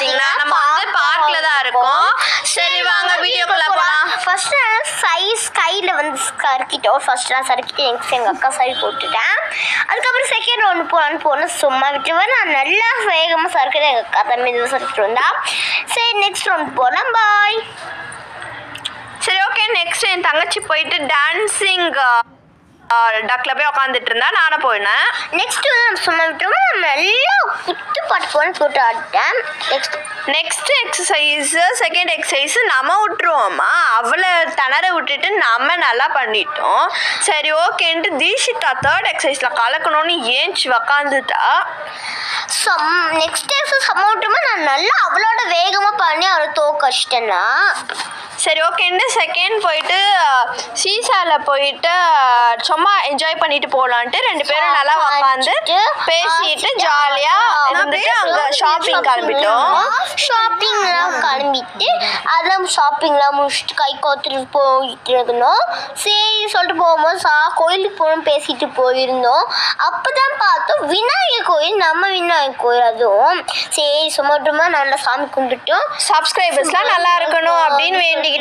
பாத்தீங்கன்னா நம்ம வந்து பார்க்ல தான் இருக்கோம். சரி வாங்க வீடியோக்குள்ள போலாம். ஃபர்ஸ்ட் கையில வந்து சறுக்கிட்டோம். ஃபர்ஸ்ட் நான் சறுக்கிட்டு எங்க அக்கா சரி போட்டுட்டேன். அதுக்கப்புறம் செகண்ட் ரவுண்ட் போன சும்மா விட்டுருவேன். நான் நல்லா வேகமா சறுக்கிறேன். எங்க அக்கா தம்பி சறுக்கிட்டு வந்தா. சரி நெக்ஸ்ட் ரவுண்ட் போலாம். பாய். சரி ஓகே, நெக்ஸ்ட் என் தங்கச்சி போயிட்டு டான்சிங் டக்ல போய் உட்காந்துட்டு இருந்தா, நானும் போயினேன். நெக்ஸ்ட் வந்து சும்மா விட்டுருவோம். நம்ம நல்லா குத்து பாட்டு போட்டு ஆடிட்டேன். நெக்ஸ்ட் எக்ஸசைஸ் செகண்ட் எக்ஸசைஸ் நம்ம விட்டுருவோமா, அவளை திணற விட்டுட்டு நம்ம நல்லா பண்ணிட்டோம். சரி ஓகேன்ட்டு தீஷிதா தேர்ட் எக்ஸசைஸ்ல கலக்கணும்னு ஏஞ்சி உக்காந்துட்டா. நெக்ஸ்ட் எக்ஸசைஸ் சமோட்டமா நான் நல்லா அவளோட வேகமா பண்ணி அவளை தோக்கச்சிட்டேன்னா. சரி ஓகேன்னு செகண்ட் போயிட்டு சீசால போயிட்டு சும்மா என்ஜாய் பண்ணிட்டு போகலான்ட்டு ரெண்டு பேரும் நல்லா உட்காந்து பேசிட்டு ஜாலியா இருந்துட்டு அங்க ஷாப்பிங் கிளம்பிட்டோம். அதெல்லாம் ஷாப்பிங்லாம் முடிச்சுட்டு கை கோத்துட்டு போயிட்டு இருந்தோம். சரி சொல்லிட்டு போகும்போது கோயிலுக்கு போகணும் பேசிட்டு போயிருந்தோம். அப்பதான் பார்த்தோம் விநாயகர் கோயில். நம்ம விநாயகர் கோயில் அதுவும் சரி சும்மா நல்லா சாமி கும்பிட்டுட்டோம். சப்ஸ்கிரைபர்ஸ்லாம் நல்லா இருக்கணும் அப்படின்னு வேண்டிக்கிட்டோம்.